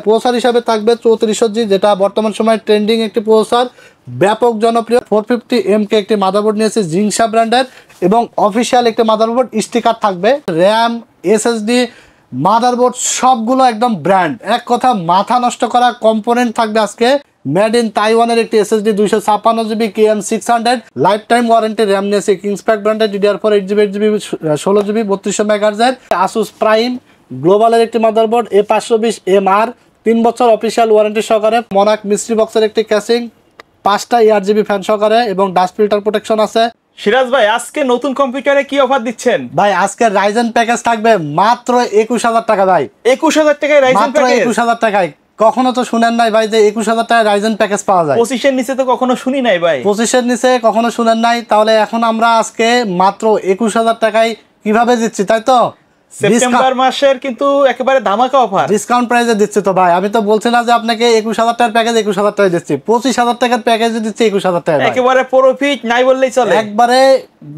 Processor হিসাবে থাকবে 3400G, যেটা বর্তমান সময়ে ট্রেন্ডিং একটি প্রসেসর, ব্যাপক জনপ্রিয়। 450M কে একটি মাদারবোর্ড নিয়েছে জিংসা ব্র্যান্ডের এবং অফিসিয়াল একটি মাদারবোর্ড স্টিকার থাকবে। র্যাম, এসএসডি, মাদারবোর্ড সবগুলো একদম ব্র্যান্ড, এক কথা মাথা নষ্ট করা কম্পোনেন্ট থাকবে আজকে। মেড ইন তাইওয়ানের একটি SSD 256GB KM600, life time warranty. RAM নিয়েছে কিংসপ্যাক ব্র্যান্ডের DDR4 8GB 8GB 16GB 3200 MHz। Asus prime গ্লোবালের একটি মাদারবোর্ড A520MR, 3 বছর অফিসিয়াল ওয়ারেন্টি সহকারে। মনাক মিস্ট্রি বক্সের একটি ক্যাসিং, 5টা ARGB ফ্যান সহকারে এবং ডাস্ট ফিল্টার প্রোটেকশন আছে। সিরাজ ভাই, আজকে নতুন কম্পিউটারে কি অফার দিচ্ছেন? ভাই আজকে রাইজেন প্যাকেজ থাকবে মাত্র 21000 টাকা। ভাই 21000 টাকায় রাইজেন প্যাকেজ? 21000 টাকায়। কখনো তো শুনেন নাই ভাই যে 21000 টাকায় রাইজেন প্যাকেজ পাওয়া যায়? 25 নিচে তো কখনো শুনি নাই ভাই। 25 নিচে কখনো শুনেন নাই? তাহলে এখন আমরা আজকে মাত্র 21000 টাকায় কিভাবে দিচ্ছি, তাই তো? সেপ্টেম্বর মাসের কিন্তু একেবারে ধামাকা অফার, ডিসকাউন্ট প্রাইসে দিচ্ছি তো ভাই। আমি তো বলছি না যে আপনাকে 21000 টাকার প্যাকেজ 21000 টাকায় দিচ্ছি, 25000 টাকার প্যাকেজে দিচ্ছি 21000 টাকা। একেবারে প্রফিট নাই বললেই চলে। একবারে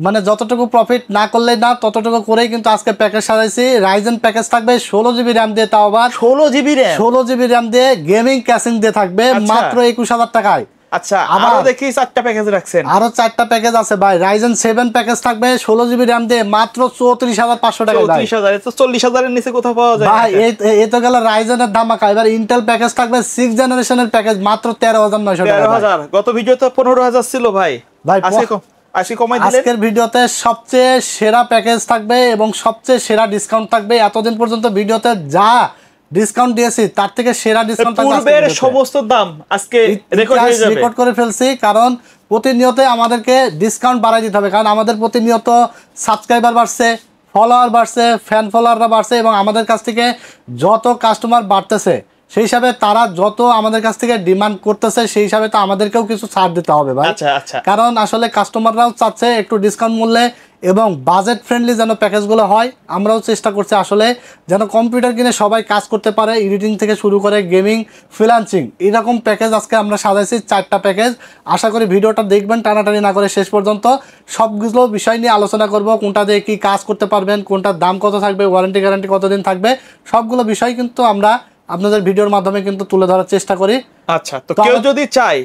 মানে যতটুকু প্রফিট না করলেই না, ততটুকু করেই কিন্তু আজকে প্যাকেজ সাজাইছি। রাইজেন প্যাকেজ থাকবে 16GB র্যাম দিয়ে, তাও আবার 16GB র্যাম, 16GB র্যাম দিয়ে গেমিং ক্যাসিং দিয়ে থাকবে মাত্র 21000 টাকায়। আচ্ছা, আরো দেখি 4টা প্যাকেজ রাখছেন। আরো 4টা প্যাকেজ আছে ভাই। রাইজেন 7 প্যাকেজ থাকবে 16GB র্যাম দিয়ে মাত্র 34500 টাকা। 34000, তো 40000 এর নিচে কোথাও পাওয়া যায় ভাই? এই তো গেল রাইজেনের ধামাকা। এবার ইন্টেল প্যাকেজ থাকবে 6 জেনারেশনের প্যাকেজ মাত্র 13900 টাকা। 13000, গত ভিডিওতে 15000 ছিল ভাই। ভাই আজকে কমাই দিলেন। আজকের ভিডিওতে সবচেয়ে সেরা প্যাকেজ থাকবে এবং সবচেয়ে সেরা ডিসকাউন্ট থাকবে। এতদিন পর্যন্ত ভিডিওতে যা ডিসকাউন্ট দিয়েছি তার থেকে সেরা ডিসকাউন্ট থাকবে। পূর্বের সমস্ত দাম আজকে রেকর্ড করে ফেলছি, কারণ প্রতিনিয়ত আমাদেরকে ডিসকাউন্ট বাড়াই দিতে হবে। কারণ আমাদের প্রতিনিয়ত সাবস্ক্রাইবার বাড়ছে, ফলোয়ার বাড়ছে, ফ্যান ফলোয়াররা বাড়ছে এবং আমাদের কাছ থেকে যত কাস্টমার বাড়তেছে সেই হিসাবে তারা যত আমাদের কাছ থেকে ডিমান্ড করতেছে সেই হিসাবে তো আমাদেরকেও কিছু ছাড় দিতে হবে ভাই। আচ্ছা। কারণ আসলে কাস্টমাররাও চাচ্ছে একটু ডিসকাউন্ট মূল্যে এবং বাজেট ফ্রেন্ডলি যেন প্যাকেজগুলো হয়। আমরাও চেষ্টা করছি আসলে যেন কম্পিউটার কিনে সবাই কাজ করতে পারে, এডিটিং থেকে শুরু করে গেমিং, ফ্রিল্যান্সিং, এরকম প্যাকেজ আজকে আমরা সাজাইছি 4টা প্যাকেজ। আশা করি ভিডিওটা দেখবেন টানাটানি না করে শেষ পর্যন্ত। সবগুলো বিষয় নিয়ে আলোচনা করব, কোনটা দিয়ে কী কাজ করতে পারবেন, কোনটার দাম কত থাকবে, ওয়ারেন্টি গ্যারান্টি কতদিন থাকবে, সবগুলো বিষয় কিন্তু আমরা আপনাদের ভিডিওর মাধ্যমে কিন্তু তুলে ধরার চেষ্টা করি। আচ্ছা, তো কেউ যদি চায়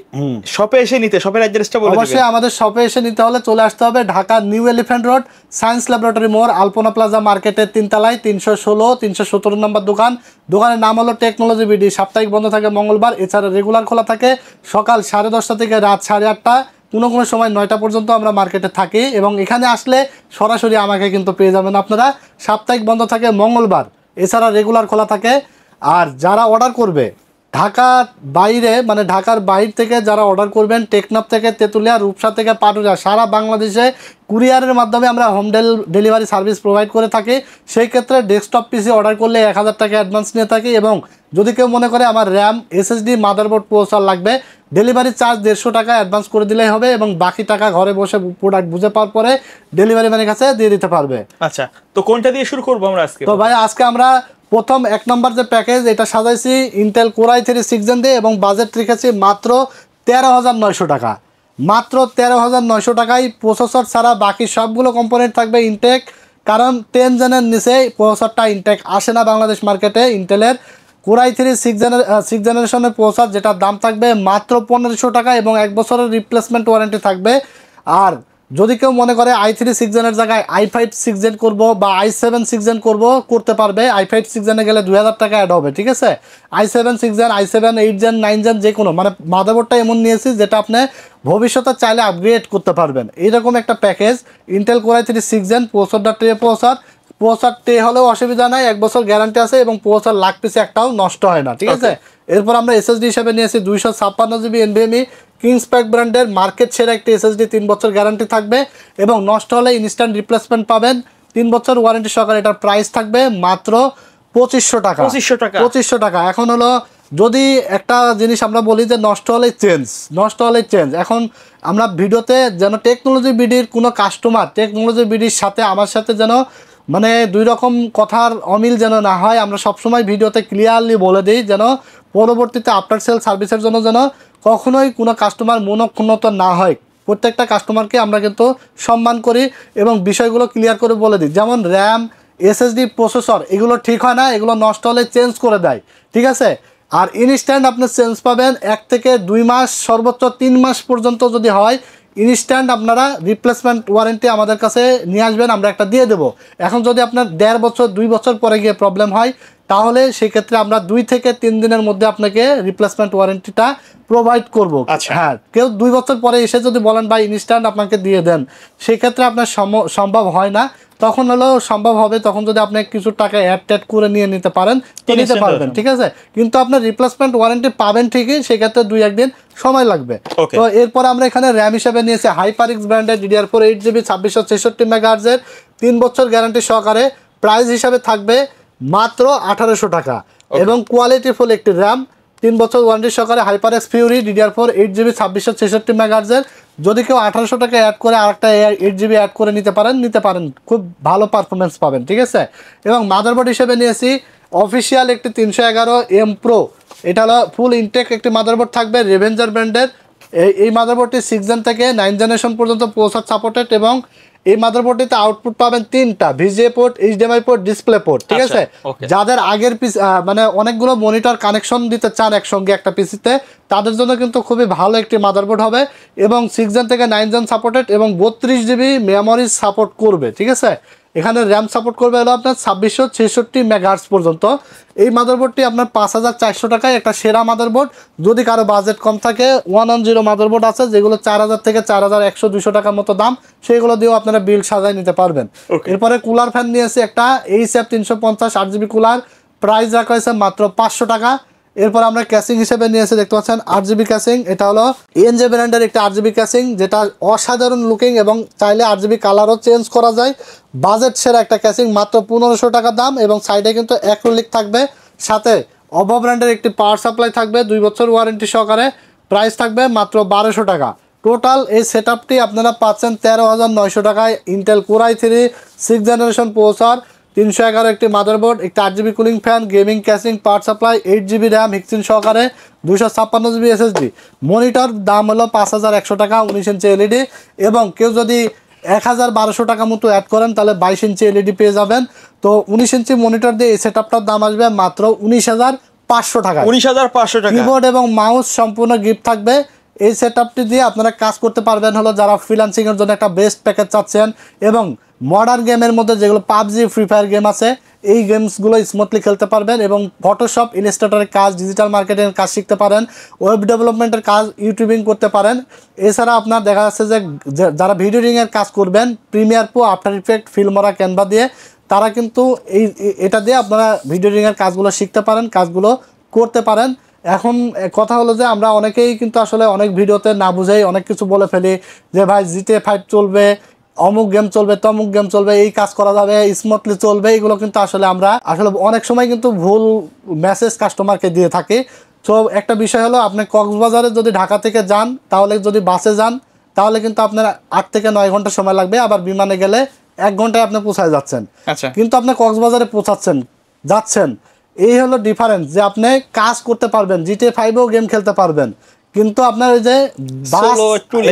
শপে এসে নিতে, শপের অ্যাড্রেসটা বলে দিবেন। অবশ্যই আমাদের শপে এসে নিতে হলে চলে আসতে হবে Dhaka new elephant road, science laboratory মোড়, আলপনা প্লাজা মার্কেটের 3 তলায় 316-317 নম্বর দোকান। দোকানের নাম হলো টেকনোলজি বিডি। সাপ্তাহিক বন্ধ থাকে মঙ্গলবার, এছাড়া রেগুলার খোলা থাকে সকাল 10:30 থেকে রাত 8:30। কোনো সময় 9টা পর্যন্ত আমরা মার্কেটে থাকি এবং এখানে আসলে সরাসরি আমাকে কিন্তু পেয়ে যাবেন আপনারা। সাপ্তাহিক বন্ধ থাকে মঙ্গলবার, এছাড়া রেগুলার খোলা থাকে। আর যারা অর্ডার করবে ঢাকার বাইরে, মানে ঢাকার বাইরে থেকে যারা অর্ডার করবেন, টেকনাফ থেকে তেঁতুলিয়া, রূপসা থেকে পাটুরিয়া, সারা বাংলাদেশে কুরিয়ারের মাধ্যমে আমরা হোম ডেলিভারি সার্ভিস প্রোভাইড করে থাকি। সেই ক্ষেত্রে ডেস্কটপ পিসি অর্ডার করলে 1000 টাকা অ্যাডভান্স নিয়ে থাকি এবং যদি কেউ মনে করে আমার র্যাম, এসএসডি, মাদারবোর্ড, প্রসেসর লাগবে, ডেলিভারি চার্জ 150 টাকা অ্যাডভান্স করে দিলেই হবে এবং বাকি টাকা ঘরে বসে প্রোডাক্ট বুঝে পাওয়ার পরে ডেলিভারি ম্যানের কাছে দিয়ে দিতে পারবে। আচ্ছা, তো কোনটা দিয়ে শুরু করবো আমরা আজকে? তো ভাই আজকে আমরা প্রথম 1 নম্বর যে প্যাকেজ এটা সাজাইছি ইন্টেল কোর i3 6 জেন দিয়ে এবং বাজেট রেখেছি মাত্র 13900 টাকা। মাত্র 13900 টাকায় প্রসেসর ছাড়া বাকি সবগুলো কম্পোনেন্ট থাকবে ইনটেক। কারণ 10 জেনের নিচে প্রসেসরটা ইনটেক আসে না বাংলাদেশ মার্কেটে। ইন্টেলের কোর i3 6 জেনারেশনের প্রসেসর, যেটার দাম থাকবে মাত্র 1500 টাকা এবং 1 বছরের রিপ্লেসমেন্ট ওয়ারেন্টি থাকবে। আর যদি কেউ মনে করে i3 6 জেনের জায়গায় i5 6 জেন করবো বা i7 6 জেন করতে পারবে। i5 6 জেনে গেলে 2000 টাকা অ্যাড হবে, ঠিক আছে? i7 6 gen, i7 8 gen, 9 gen, যে কোনো, মানে মাদারবোর্ডটা এমন নিয়েছি যেটা আপনি ভবিষ্যতে চাইলে আপগ্রেড করতে পারবেন। এইরকম একটা package Intel core i3 6 gen, প্রসেসরটা ট্রে প্রসেসর ট্রে হলেও অসুবিধা নাই, 1 বছর গ্যারান্টি আছে এবং প্রসেসর লাখ পিসে একটাও নষ্ট হয় না, ঠিক আছে? এরপর আমরা এসএসডি হিসেবে নিয়েছি 256GB NVMe কিংসপ্যাক ব্র্যান্ডের মার্কেট সেরা একটি এসএসডি। 3 বছর গ্যারান্টি থাকবে এবং নষ্ট হলে ইনস্ট্যান্ট রিপ্লেসমেন্ট পাবেন। 3 বছর ওয়ারেন্টি সহকারে এটার প্রাইস থাকবে মাত্র 2500 টাকা। 2500 টাকা। এখন হলো যদি একটা জিনিস আমরা বলি যে নষ্ট হলেই চেঞ্জ, এখন আমরা ভিডিওতে যেন টেকনোলজি বিডির কোনো কাস্টমার টেকনোলজি বিডির সাথে আমার সাথে যেন মানে দুই রকম কথার অমিল যেন না হয়, আমরা সবসময় ভিডিওতে ক্লিয়ারলি বলে দিই যেন পরবর্তীতে আফটার সেল সার্ভিসের জন্য যেন কখনোই কোনো কাস্টমার মনক্ষুণ্ণত না হয়। প্রত্যেকটা কাস্টমারকে আমরা কিন্তু সম্মান করি এবং বিষয়গুলো ক্লিয়ার করে বলে দিই। যেমন র্যাম, এসএসডি, প্রসেসর এগুলো ঠিক হয় না, এগুলো নষ্ট হলে চেঞ্জ করে দেয়, ঠিক আছে? আর ইনস্ট্যান্ট আপনি চেঞ্জ পাবেন 1 থেকে 2 মাস, সর্বোচ্চ 3 মাস পর্যন্ত যদি হয় ইনস্ট্যান্ট আপনারা রিপ্লেসমেন্ট ওয়ারেন্টি আমাদের কাছে নিয়ে আসবেন, আমরা একটা দিয়ে দেবো। এখন যদি আপনার 1.5 বছর 2 বছর পরে গিয়ে প্রবলেম হয় তাহলে সেক্ষেত্রে আমরা 2 থেকে 3 দিনের মধ্যে আপনাকে রিপ্লেসমেন্ট ওয়ারেন্টিটা প্রোভাইড করব। হ্যাঁ, কেউ 2 বছর পরে এসে যদি বলেন ভাই ইনস্ট্যান্ট আপনাকে দিয়ে দেন, সেক্ষেত্রে আপনার সম্ভব হয় না। তখন হলেও সম্ভব হবে তখন যদি আপনি কিছু টাকা অ্যাড করে নিয়ে নিতে পারেন তো নিতে পারবেন, ঠিক আছে। কিন্তু আপনার রিপ্লেসমেন্ট ওয়ারেন্টি পাবেন ঠিকই, সেক্ষেত্রে 2-1 দিন সময় লাগবে। তো এরপর আমরা এখানে র্যাম হিসেবে নিয়েছি হাইপারএক্স ব্র্যান্ডের DDR4 8GB 2666 মেগাহার্জের 3 বছর গ্যারান্টি সহকারে। প্রাইস হিসাবে থাকবে মাত্র 1800 টাকা এবং কোয়ালিটিফুল একটি র্যাম 3 বছর ওয়ারেন্টি সহকারে হাইপারএক্স ফিউরি DDR4 8GB 2666 মেগাহার্জের। যদি কেউ 1800 টাকা অ্যাড করে আরেকটা 8GB অ্যাড করে নিতে পারেন, খুব ভালো পারফরমেন্স পাবেন, ঠিক আছে। এবং মাদারবোর্ড হিসেবে নিয়েছি অফিসিয়াল একটি 311M Pro, এটা হলো ফুল ইনটেক একটি মাদারবোর্ড থাকবে রেভেঞ্জার ব্র্যান্ডের। এই মাদারবোর্ডটি 6 জেন থেকে 9 জেনারেশন পর্যন্ত প্রসেসর সাপোর্টেড এবং এই মাদারবোর্ডটিতে আউটপুট পাবেন 3টা VGA port, HDMI port, display port, ঠিক আছে। যাদের আগের মানে অনেকগুলো মনিটর কানেকশন দিতে চান একসঙ্গে একটা পিসিতে, তাদের জন্য কিন্তু খুবই ভালো একটি মাদারবোর্ড হবে এবং 6 জেন থেকে 9 জেন সাপোর্টেড এবং 32GB মেমোরি সাপোর্ট করবে, ঠিক আছে। এখানে র্যাম সাপোর্ট করবে হলো আপনার 2666 মেগাহার্টজ পর্যন্ত। এই মাদারবোর্ডটি আপনার 5400 টাকায় একটা সেরা মাদারবোর্ড। যদি কারো বাজেট কম থাকে 110 মাদারবোর্ড আছে যেগুলো 4000 থেকে 4100-200 টাকার মতো দাম, সেইগুলো দিয়েও আপনারা বিল সাজায় নিতে পারবেন। এরপরে কুলার ফ্যান নিয়েছি একটা HF 350 8GB কুলার, প্রাইস রাখা হয়েছে মাত্র 500 টাকা। এরপর আমরা ক্যাসিং হিসেবে নিয়েছি, দেখতে পাচ্ছেন 8GB ক্যাসিং। এটা হলো ENJ ব্র্যান্ডের একটা 8GB ক্যাসিং, যেটা অসাধারণ লুকিং এবং চাইলে 8GB কালারও চেঞ্জ করা যায়। বাজেট সেরা একটা ক্যাসিং, মাত্র 1500 টাকা দাম এবং সাইডে কিন্তু অ্যাক্রিলিক থাকবে। সাথে অভো ব্র্যান্ডের একটি পাওয়ার সাপ্লাই থাকবে 2 বছর ওয়ারেন্টি সহকারে, প্রাইস থাকবে মাত্র 1200 টাকা। টোটাল এই সেটআপটি আপনারা পাচ্ছেন 13900 টাকায়। Intel Core i3 6 generation processor, 311 একটি মাদারবোর্ড, একটা 8GB cooling fan, gaming casing, power supply, 8GB RAM হিক্সিন সহকারে, 256GB SSD। মনিটর দাম হলো 5100 টাকা, 19 ইঞ্চি LED এবং কেউ যদি 1200 টাকা মতো অ্যাড করেন তাহলে 22 ইঞ্চি LED পেয়ে যাবেন। তো 19 ইঞ্চি মনিটর দিয়ে এই সেটআপটার দাম আসবে মাত্র 19500 টাকা। 19500 টাকা। কিবোর্ড এবং মাউস সম্পূর্ণ গিফট থাকবে। এই সেটআপটি দিয়ে আপনারা কাজ করতে পারবেন হলো যারা ফ্রিল্যান্সিংয়ের জন্য একটা বেস্ট প্যাকেজ চাচ্ছেন এবং মডার্ন গেমের মধ্যে যেগুলো PUBG, ফ্রি ফায়ার গেম আছে, এই গেমসগুলো স্মুথলি খেলতে পারবেন এবং ফটোশপ, ইলাস্ট্রেটরের কাজ, ডিজিটাল মার্কেটিংয়ের কাজ শিখতে পারেন, ওয়েব ডেভেলপমেন্টের কাজ, ইউটিউবিং করতে পারেন। এছাড়া আপনার দেখা যাচ্ছে যে যারা ভিডিও এডিটিংয়ের কাজ করবেন Premiere Pro, after effect, ফিল্মরা, Canva দিয়ে, তারা কিন্তু এটা দিয়ে আপনারা ভিডিও এডিটিংয়ের কাজগুলো শিখতে পারেন, কাজগুলো করতে পারেন। এখন কথা হলো যে আমরা অনেকেই কিন্তু আসলে অনেক ভিডিওতে না বুঝেই অনেক কিছু বলে ফেলি যে ভাই GTA 5 চলবে, অমুক গেম চলবে, তমুক গেম চলবে, এই কাজ করা যাবে, স্মুথলি চলবে। এগুলো কিন্তু আসলে আমরা অনেক সময় কিন্তু ভুল মেসেজ কাস্টমারকে দিয়ে থাকি। তো একটা বিষয় হলো আপনি কক্সবাজারে যদি ঢাকা থেকে যান, তাহলে যদি বাসে যান তাহলে কিন্তু আপনার 8 থেকে 9 ঘন্টা সময় লাগবে, আবার বিমানে গেলে 1 ঘন্টায় আপনি পৌঁছায় যাচ্ছেন। কিন্তু আপনি কক্সবাজারে যাচ্ছেন, এই হলো ডিফারেন্স যে আপনি কাজ করতে পারবেন, GTA 5-এও গেম খেলতে পারবেন, কিন্তু আপনার ওই যে বাস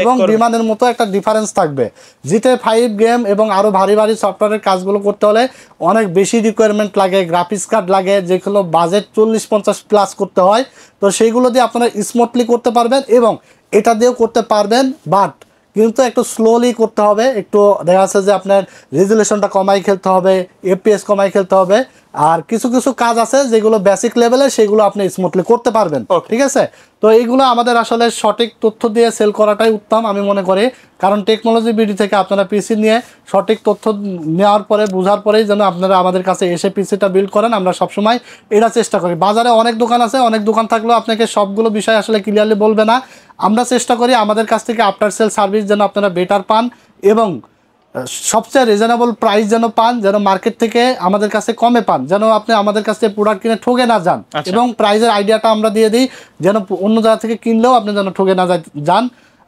এবং বিমানের মতো একটা ডিফারেন্স থাকবে। GTA 5 গেম এবং আরও ভারী ভারী সফটওয়্যারের কাজগুলো করতে হলে অনেক বেশি রিকোয়ারমেন্ট লাগে, গ্রাফিক্স কার্ড লাগে, যেগুলো বাজেট 40-50 প্লাস করতে হয়। তো সেইগুলো দিয়ে আপনারা স্মুথলি করতে পারবেন এবং এটা দিয়েও করতে পারবেন, বাট কিন্তু একটু স্লোলি করতে হবে। একটু দেখা যাচ্ছে যে আপনার রেজুলেশনটা কমাই খেলতে হবে, FPS কমাই খেলতে হবে। আর কিছু কিছু কাজ আছে যেগুলো বেসিক লেভেলে, সেগুলো আপনি স্মুথলি করতে পারবেন, ঠিক আছে। তো এইগুলো আমাদের আসলে সঠিক তথ্য দিয়ে সেল করাটাই উত্তম আমি মনে করি, কারণ টেকনোলজি বিডি থেকে আপনারা পিসি নিয়ে সঠিক তথ্য নেওয়ার পরে, বোঝার পরেই যেন আপনারা আমাদের কাছে এসে পিসিটা বিল্ড করেন। আমরা সবসময় এটা চেষ্টা করি। বাজারে অনেক দোকান আছে, অনেক দোকান থাকলেও আপনাকে সবগুলো বিষয় আসলে ক্লিয়ারলি বলবে না। আমরা চেষ্টা করি আমাদের কাছ থেকে আফটার সেল সার্ভিস যেন আপনারা বেটার পান এবং সবচেয়ে রিজনেবল প্রাইস যেন পান, যেন মার্কেট থেকে আমাদের কাছে কমে পান, যেন আপনি আমাদের কাছ থেকে প্রোডাক্ট কিনে ঠকে না যান এবং প্রাইসের আইডিয়াটা আমরা দিয়ে দিই যেন অন্য জায়গা থেকে কিনলেও আপনি যেন ঠকে না যান।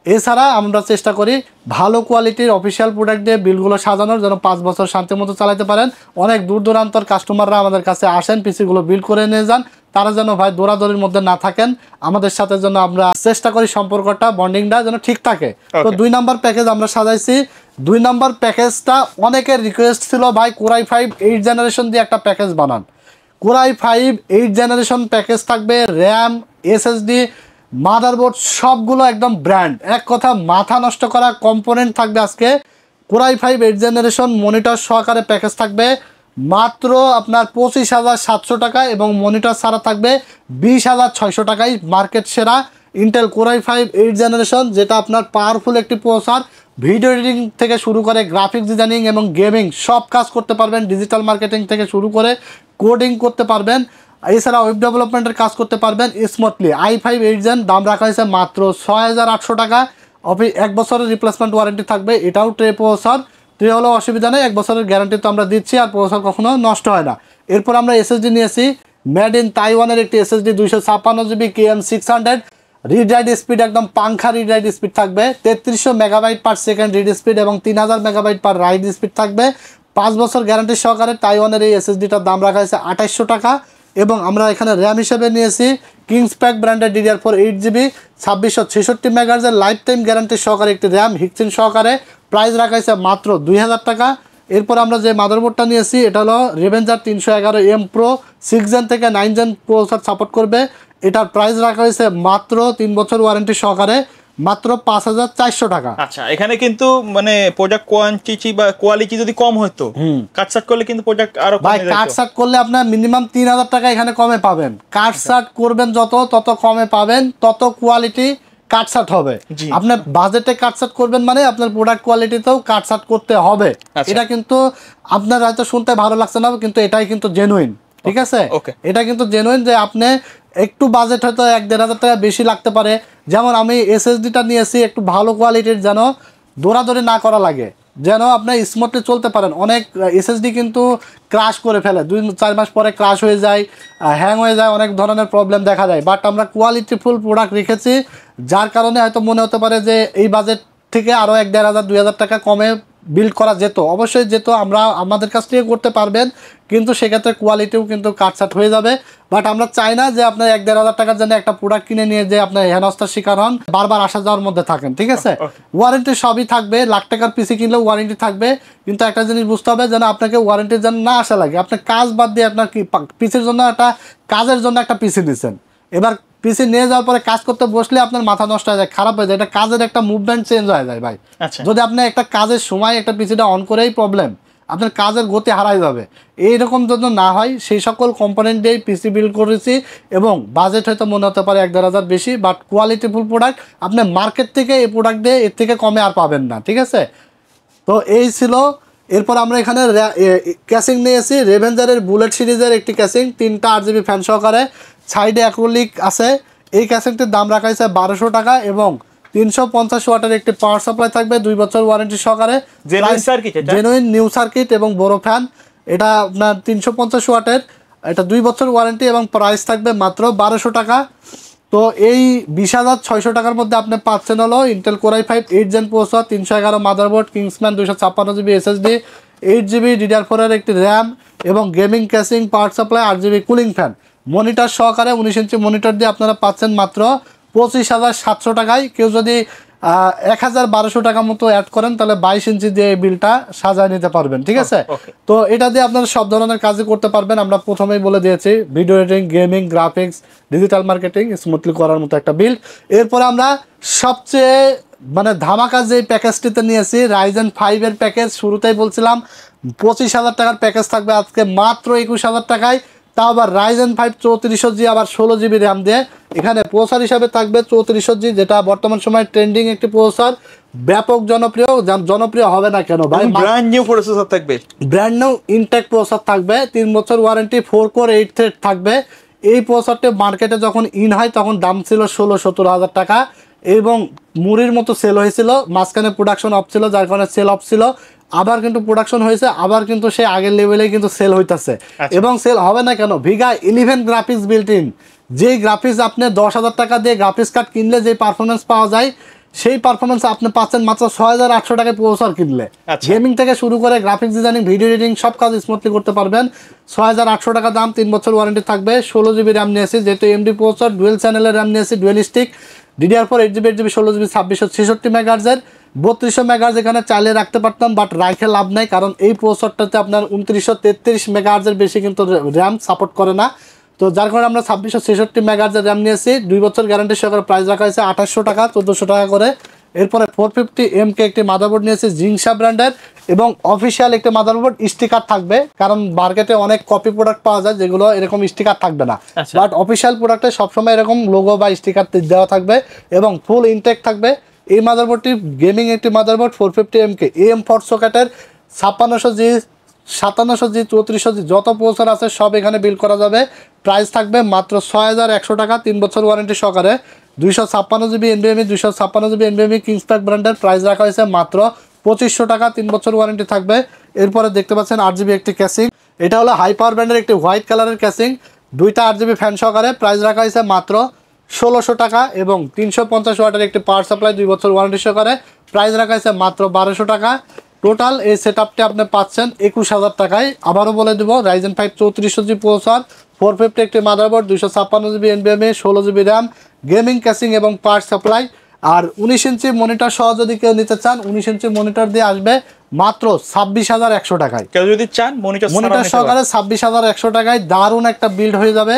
এছাড়া আমরা চেষ্টা করি ভালো কোয়ালিটির অফিসিয়াল প্রোডাক্ট দিয়ে বিলগুলো সাজানোর, যেন 5 বছর শান্তি মতো চালাতে পারেন। অনেক দূর দূরান্তর কাস্টমাররা আমাদের কাছে আসেন, পিসিগুলো বিল করে নিয়ে যান, তারা যেন ভাই দৌড়াদৌড়ির মধ্যে না থাকেন। আমাদের সাথে যেন আমরা চেষ্টা করি সম্পর্কটা, বন্ডিংটা যেন ঠিক থাকে। তো 2 নম্বর প্যাকেজ আমরা সাজাইছি। 2 নম্বর প্যাকেজটা অনেকের রিকোয়েস্ট ছিল ভাই Core i5 8 জেনারেশন দিয়ে একটা প্যাকেজ বানান। কোরাই 5 8 জেনারেশন প্যাকেজ থাকবে, র্যাম, এসএসডি, মাদারবোর্ড সবগুলো একদম ব্র্যান্ড, এক কথা মাথা নষ্ট করা কম্পোনেন্ট থাকবে আজকে। কোরাই 5 8 জেনারেশন মনিটর সহকারে প্যাকেজ থাকবে মাত্র আপনার 25,700 টাকা এবং মনিটর ছাড়া থাকবে 20,600 টাকায়। মার্কেট সেরা ইন্টেল কোরাই 5 8 জেনারেশন, যেটা আপনার পাওয়ারফুল একটি প্রসেসর, ভিডিও এডিটিং থেকে শুরু করে গ্রাফিক্স ডিজাইনিং এবং গেমিং সব কাজ করতে পারবেন, ডিজিটাল মার্কেটিং থেকে শুরু করে কোডিং করতে পারবেন, এছাড়া ওয়েব ডেভেলপমেন্টের কাজ করতে পারবেন স্মুথলি। i5 8 জেন দাম রাখা হয়েছে মাত্র 6,800 টাকা। 1 বছরের রিপ্লেসমেন্ট ওয়ারেন্টি থাকবে, এটাও ট্রে প্রসেসর, ট্রে হলেও অসুবিধা নেই, 1 বছরের গ্যারান্টি তো আমরা দিচ্ছি, আর প্রসেসর কখনো নষ্ট হয় না। এরপর আমরা এসএসডি নিয়েছি, মেড ইন তাইওয়ানের একটি SSD 256 GB KM600, read write speed একদম পাংখা রিড রাইট স্পিড থাকবে, 3300 megabyte per second read speed এবং 3000 মেগাবাইট পার রাইট স্পিড থাকবে। 5 বছর গ্যারান্টি সহকারে তাইওয়ানের এই এসএসডিটার দাম রাখা হয়েছে 2800 টাকা। এবং আমরা এখানে র্যাম হিসেবে নিয়েছি কিংসপ্যাক ব্র্যান্ডের DDR4 8GB 2666 মেগাহার্জের life time guarantee সহকারে একটি র্যাম হিক্সিন সহকারে, প্রাইস রাখা হয়েছে মাত্র 2000 টাকা। এরপর আমরা যে মাদারবোর্ডটা নিয়েছি এটা হলো রেভেঞ্জার 311M Pro 6 জেন থেকে 9 জেন প্রসেসর সাপোর্ট করবে, এটার প্রাইস রাখা হয়েছে মাত্র 3 বছর ওয়ারেন্টি সহকারে মাত্র 5,400 টাকা। আচ্ছা, এখানে কিন্তু মানে প্রোডাক্ট কোয়ান্টিটি বা কোয়ালিটি যদি কম হতো, কাটসাট করলে কিন্তু প্রোডাক্ট আরো কমে ভাই যেত। কাটসাট করলে আপনার মিনিমাম 3,000 টাকা এখানে কমে পাবেন। কাটসাট করবেন তত কমে পাবেন, তত কোয়ালিটি কাটসাট হবে। জি। আপনার বাজেটে কাটসাট করবেন মানে আপনার প্রোডাক্ট কোয়ালিটিতেও কাটসাট করতে হবে। আচ্ছা। এটা কিন্তু আপনার হয়তো শুনতে ভালো লাগছে না, কিন্তু এটাই কিন্তু জেনুইন, ঠিক আছে? ওকে। এটা কিন্তু জেনুইন যে আপনি একটু বাজেট হয়তো 1-1.5 টাকা বেশি লাগতে পারে, যেমন আমি এসএসডিটা নিয়েছি একটু ভালো কোয়ালিটির, যেন দৌড়াদৌড়ি না করা লাগে, যেন আপনি স্মুথলি চলতে পারেন। অনেক এসএসডি কিন্তু ক্রাশ করে ফেলে, 2-4 মাস পরে ক্রাশ হয়ে যায়, হ্যাং হয়ে যায়, অনেক ধরনের প্রবলেম দেখা যায়। বাট আমরা কোয়ালিটিফুল প্রোডাক্ট রেখেছি, যার কারণে হয়তো মনে হতে পারে যে এই বাজেট থেকে আরও 1-1,500-2,000 টাকা কমে বিল্ড করা যেত, অবশ্যই যেত, আমরা আমাদের কাছ থেকে করতে পারবেন, কিন্তু সেক্ষেত্রে কোয়ালিটিও কিন্তু কাটসাট হয়ে যাবে। বাট আমরা চাই না যে আপনার 1-1,500 টাকার জন্য একটা প্রোডাক্ট কিনে নিয়ে যে আপনার হেনস্থার শিকার হন, বারবার আসা যাওয়ার মধ্যে থাকেন, ঠিক আছে? ওয়ারেন্টি সবই থাকবে, লাখ টাকার পিসি কিনলেও ওয়ারেন্টি থাকবে, কিন্তু একটা জিনিস বুঝতে হবে যেন আপনাকে ওয়ারেন্টির জন্য না আসা লাগে। আপনার কাজ বাদ দিয়ে আপনার কি পিসির জন্য একটা কাজের জন্য একটা পিসি নিচ্ছেন, এবার পিসি নিয়ে যাওয়ার পরে কাজ করতে বসলে আপনার মাথা নষ্ট হয়ে যায়, খারাপ হয়ে যায়, এটা কাজের একটা মুভমেন্ট চেঞ্জ হয়ে যায় ভাই। আচ্ছা। যদি আপনি একটা কাজের সময় একটা পিসিটা অন করেই প্রবলেম, আপনার কাজের গতি হারাই যাবে। এইরকম জন্য না হয় সেই সকল কম্পোনেন্ট দিয়েই পিসি বিল্ড করেছি, এবং বাজেট হয়তো মনে হতে পারে 1-1,500 বেশি, বাট কোয়ালিটিফুল প্রোডাক্ট আপনি মার্কেট থেকে এই প্রোডাক্ট দিয়ে এর থেকে কমে আর পাবেন না, ঠিক আছে? তো এই ছিল। এরপর আমরা এখানে ক্যাসিং নিয়েছি রেভেঞ্জারের বুলেট সিরিজের একটি ক্যাসিং, 3টা 8GB ফ্যান সহকারে, সাইডে অ্যাক্রিলিক আছে। এই ক্যাসিংটির দাম রাখা হয়েছে 1,200 টাকা এবং 350 ওয়াটের একটি পাওয়ার সাপ্লাই থাকবে, 2 বছর ওয়ারেন্টি সহকারে, জেনুইন নিউ সার্কিট এবং বড় ফ্যান। এটা আপনার 350 ওয়াটের, এটা 2 বছর ওয়ারেন্টি এবং প্রাইস থাকবে মাত্র 1,200 টাকা। তো এই 20,600 টাকার মধ্যে আপনি পাচ্ছেন হলো Intel core i 5 8 gen processor, 311 motherboard, Kingsman 256GB SSD, 8GB DDR4 এর একটি র্যাম এবং gaming casing, power supply, 8GB cooling fan, monitor সহকারে 19 ইঞ্চি মনিটর দিয়ে আপনারা পাচ্ছেন মাত্র 25,700 টাকায়। কেউ যদি 1,1200 টাকা মতো অ্যাড করেন তাহলে 22 ইঞ্চি দিয়ে এই বিলটা সাজায় নিতে পারবেন, ঠিক আছে? তো এটা দিয়ে আপনারা সব ধরনের কাজই করতে পারবেন। আমরা প্রথমেই বলে দিয়েছি video editing, gaming, graphics, digital marketing smoothly করার মতো একটা বিল্ড। এরপরে আমরা সবচেয়ে মানে ধামাকা যে প্যাকেজটিতে নিয়েছি রাইজেন 5 এর প্যাকেজ, শুরুতেই বলছিলাম 25,000 টাকার প্যাকেজ থাকবে আজকে মাত্র 21,000 টাকায়, তাও আবার রাইজেন 5 3400G আবার 16GB র্যাম দিয়ে। এখানে প্রসেসর হিসাবে থাকবে 3400G, যেটা বর্তমান সময় ট্রেন্ডিং একটি প্রসেসর, ব্যাপক জনপ্রিয় হবে না কেন ভাই, ব্র্যান্ড নিউ প্রসেসর থাকবে, ব্র্যান্ড নিউ ইনটেক প্রসেসর থাকবে, 3 বছর ওয়ারেন্টি, 4 কোর 8 থ্রেড থাকবে। এই প্রসেসরটি মার্কেটে যখন ইন হয় তখন দাম ছিল 16-17 হাজার টাকা এবং মুড়ির মতো সেল হয়েছিল, মাঝখানে প্রোডাকশন অফ ছিল, যার কারণে সেল অফ ছিল, আবার কিন্তু প্রোডাকশন হয়েছে, আবার কিন্তু সেই আগের লেভেলে কিন্তু সেল হইতেছে। এবং সেল হবে না কেন, ভিগা 11 গ্রাফিক্স বিল্ট ইন, যেই গ্রাফিক্স আপনি 10,000 টাকা দিয়ে গ্রাফিক্স কার্ড কিনলে যে পারফরমেন্স পাওয়া যায়, সেই পারফরমেন্স আপনি পাচ্ছেন মাত্র 6,800 টাকায় প্রসেসর কিনলে। গেমিং থেকে শুরু করে গ্রাফিক্স ডিজাইনিং, ভিডিও এডিটিং সব কাজ স্মুথলি করতে পারবেন। 6,800 টাকা দাম, 3 বছর ওয়ারেন্টি থাকবে। 16GB র্যাম নিয়েছি, যেহেতু এমডি প্রসেসর, ডুয়েল চ্যানেলের র্যাম নিয়েছি, ডুয়েলিস্টিক, DDR4 8GB 8GB 16GB 2666 মেগাহার্জের, 3200 megahertz এখানে চালিয়ে রাখতে পারতাম, বাট রাখে লাভ নাই, কারণ এই প্রসেসরটাতে আপনার 2933 মেগাহার্জের বেশি কিন্তু র্যাম সাপোর্ট করে না। তো যার কারণে আমরা 2666 মেগাহার্জের র্যাম নিয়েছি। 2 বছর গ্যারান্টি সহকারে প্রাইস রাখা হয়েছে 2800 টাকা, 1400 টাকা করে। এরপরে 450M কে একটি মাদারবোর্ড নিয়েছি জিংসা ব্র্যান্ডের, এবং অফিসিয়াল একটি মাদারবোর্ড, স্টিকার থাকবে, কারণ মার্কেটে অনেক কপি প্রোডাক্ট পাওয়া যায় যেগুলো এরকম স্টিকার থাকবে না, বাট অফিসিয়াল প্রোডাক্টে সবসময় এরকম লোগো বা স্টিকার দেওয়া থাকবে এবং ফুল ইনটেক থাকবে। এই মাদারবোর্ডটি গেমিং একটি মাদারবোর্ড 450M কে AM4 সকেটের 5600G 5700G 3400G যত প্রসেসর আছে সব এখানে বিল্ড করা যাবে। প্রাইস থাকবে মাত্র 6100 টাকা, 3 বছর ওয়ারেন্টি সহকারে। 256GB NVMe 256GB NVMe কিংসপ্যাক ব্র্যান্ডের, প্রাইস রাখা হয়েছে মাত্র 2500 টাকা, 3 বছর ওয়ারেন্টি থাকবে। এরপরে দেখতে পাচ্ছেন 8GB একটি ক্যাসিং, এটা হলো হাই পাওয়ার ব্র্যান্ডের একটি হোয়াইট কালারের ক্যাসিং, 2টা 8GB ফ্যান সহকারে, প্রাইস রাখা হয়েছে মাত্র 1600 টাকা, এবং 350 ওয়াটের একটি পাওয়ার সাপ্লাই 2 বছর ওয়ারেন্টি সহকারে, প্রাইস রাখা হয়েছে মাত্র 1200 টাকা। টোটাল এই সেটআপটি আপনি পাচ্ছেন 21000 টাকায়। আবারও বলে দেবো, Ryzen 5 3400G প্রসেসর, 450 একটি motherboard, 256GB NVMe, 16GB RAM, gaming casing এবং পাওয়ার সাপ্লাই। আর 19 ইঞ্চি মনিটর সহ যদি কেউ নিতে চান, 19 ইঞ্চি মনিটর দিয়ে আসবে মাত্র 26100 টাকায়। কেউ যদি চান মনিটর সহকারে 26100 টাকায় দারুণ একটা বিল্ড হয়ে যাবে।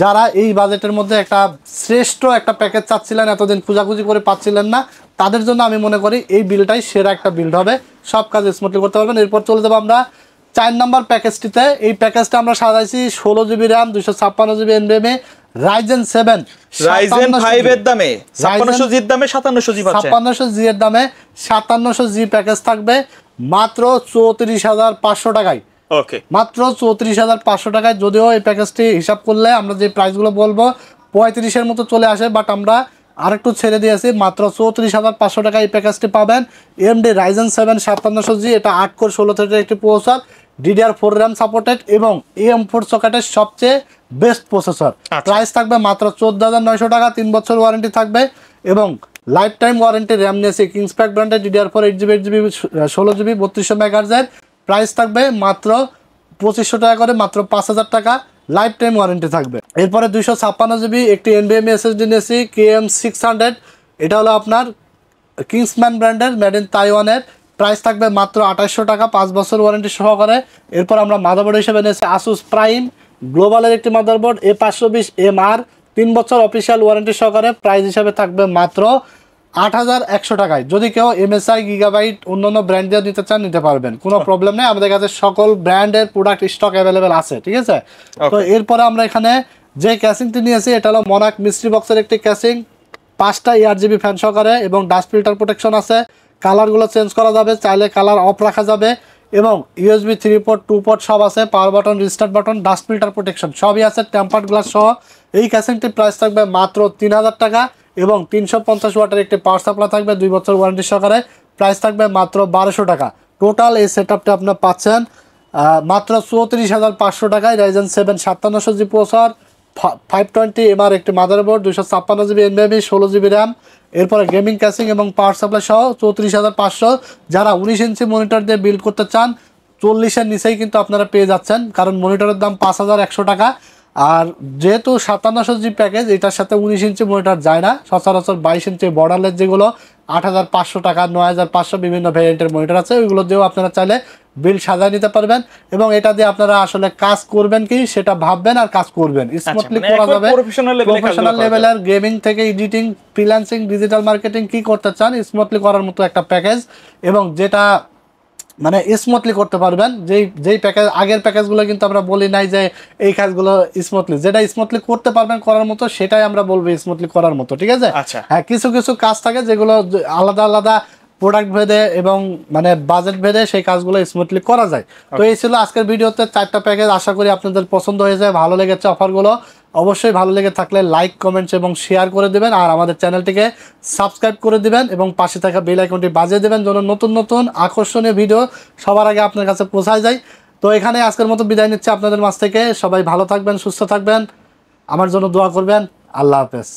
যারা এই বাজেটের মধ্যে একটা শ্রেষ্ঠ একটা প্যাকেজ চাচ্ছিলেন, এতদিন খোঁজাখুঁজি করে পাচ্ছিলেন না, তাদের জন্য আমি মনে করি এই বিলটাই সেরা একটা বিল্ড হবে, সব কাজ স্মুথলি করতে পারবেন। এরপর চলে যাবো আমরা 4 নম্বর প্যাকেজটিতে। এই প্যাকেজটা আমরা সাজাইছি 16GB RAM, 256GB NVMe, Ryzen 7 Ryzen 5 এর দামে 5600G এর দামে 5700G পাচ্ছেন। 5700G এর দামে 5700G প্যাকেজ থাকবে মাত্র 34500 টাকায়। ওকে, মাত্র 34500 টাকায়। যদিও এই প্যাকেজটি হিসাব করলে আমরা যে প্রাইসগুলো বলবো 35 মতো চলে আসে, বাট আমরা আরেকটু ছেড়ে দিয়েছি, মাত্র 34500 টাকায় এই প্যাকেজটি পাবেন। AMD Ryzen 7 5700G, এটা 8 কোর 16 থ্রেডের একটি প্রসেসর, DDR4 র্যাম সাপোর্টেড এবং AM4 সকেটের সবচেয়ে বেস্ট প্রসেসর। প্রাইস থাকবে মাত্র 14900 টাকা, 3 বছর ওয়ারেন্টি থাকবে এবং লাইফ টাইম ওয়ারেন্টি। র্যাম নিয়েছে কিংসপ্যাক ব্র্যান্ডের, DDR4 8GB 8GB 16GB 3200 মেগাহার্জের, price থাকবে মাত্র 2500 টাকা করে, মাত্র 5000 টাকা, লাইফ টাইম ওয়ারেন্টি থাকবে। এরপরে 256GB একটি NVMe SSD নিয়েছি KM600, এটা হলো আপনার কিংসম্যান ব্র্যান্ডের, মেড ইন তাইওয়ানের, প্রাইস থাকবে মাত্র 2800 টাকা, 5 বছর ওয়ারেন্টি সহকারে। এরপর আমরা মাদারবোর্ড হিসেবে নিয়েছি Asus প্রাইম গ্লোবালের একটি মাদারবোর্ড A520MR, 3 বছর অফিসিয়াল ওয়ারেন্টি সহকারে, প্রাইস হিসাবে থাকবে মাত্র 8100 টাকায়। যদি কেউ MSI গিগাবাইট অন্যান্য ব্র্যান্ড দিয়ে নিতে চান নিতে পারবেন, কোনো প্রবলেম নেই, আমাদের কাছে সকল ব্র্যান্ডের প্রোডাক্ট স্টক অ্যাভেলেবেল আছে, ঠিক আছে। তো এরপরে আমরা এখানে যে ক্যাসিংটি নিয়েছি এটা হলো মনাক মিস্ট্রি বক্সের একটি ক্যাসিং, 5টা 8GB ফ্যান সহকারে এবং ডাস্ট ফিল্টার প্রোটেকশন আছে। কালারগুলো চেঞ্জ করা যাবে, চাইলে কালার অফ রাখা যাবে, এবং USB 3 পোর্ট 2 পোর্ট সব আছে, power button, restart button, dust filter protection সবই আছে, টেম্পার্ড গ্লাস সহ। এই ক্যাসিংটির প্রাইস থাকবে মাত্র 3000 টাকা এবং 350 ওয়াটের একটি পাওয়ার সাপ্লাই থাকবে 2 বছর ওয়ারেন্টি সহকারে, প্রাইস থাকবে মাত্র 1200 টাকা। টোটাল এই সেটআপটা আপনার পাচ্ছেন মাত্র 34500 টাকায়। Ryzen 7 5700G প্রসেসর, 520MR একটি motherboard, 256GB NVMe, 16GB RAM, এরপরে গেমিং ক্যাসিং এবং পাওয়ার সাপ্লাই সহ 34500। যারা 19 ইঞ্চি মনিটর দিয়ে বিল্ড করতে চান 40-এর নিচেই কিন্তু আপনারা পেয়ে যাচ্ছেন, কারণ মনিটরের দাম 5100 টাকা। আর যেহেতু 5700G প্যাকেজ, এটার সাথে 19 ইঞ্চি মনিটর যায় না, সচরাচর 22 ইঞ্চি বর্ডারলেস যেগুলো 8500 টাকা, 9500 বিভিন্ন ভ্যারিয়েন্টের মনিটর আছে, ওইগুলো দিয়েও আপনারা চাইলে বিল্ড সাজায় নিতে পারবেন। এবং এটা দিয়ে আপনারা আসলে কাজ করবেন কি সেটা ভাববেন আর কাজ করবেন, স্মুথলি করা যাবে। প্রফেশনাল লেভেলের গেমিং থেকে এডিটিং, ফ্রিল্যান্সিং, ডিজিটাল মার্কেটিং কি করতে চান স্মুথলি করার মতো একটা প্যাকেজ, এবং যেটা মানে স্মুথলি করতে পারবেন। যেই প্যাকেজ, আগের প্যাকেজগুলো কিন্তু আমরা বলি নাই যে এই কাজগুলো স্মুথলি, যেটা স্মুথলি করতে পারবেন করার মতো সেটাই আমরা বলবো স্মুথলি করার মতো, ঠিক আছে। হ্যাঁ, কিছু কিছু কাজ থাকে যেগুলো আলাদা আলাদা প্রোডাক্ট ভেদে এবং মানে বাজেট ভেদে সেই কাজগুলো স্মুথলি করা যায়। তো এই ছিল আজকের ভিডিওতে 4টা প্যাকেজ, আশা করি আপনাদের পছন্দ হয়েছে, ভালো লেগেছে অফারগুলো। অবশ্যই ভালো লেগে থাকলে লাইক, কমেন্টস এবং শেয়ার করে দেবেন, আর আমাদের চ্যানেলটিকে সাবস্ক্রাইব করে দিবেন এবং পাশে থাকা বেল আইকনটি বাজিয়ে দেবেন যেন নতুন নতুন আকর্ষণীয় ভিডিও সবার আগে আপনার কাছে পৌঁছায় যায়। তো এখানে আজকের মতো বিদায় নিচ্ছে আপনাদের মাঝ থেকে। সবাই ভালো থাকবেন, সুস্থ থাকবেন, আমার জন্য দোয়া করবেন। আল্লাহ হাফেজ।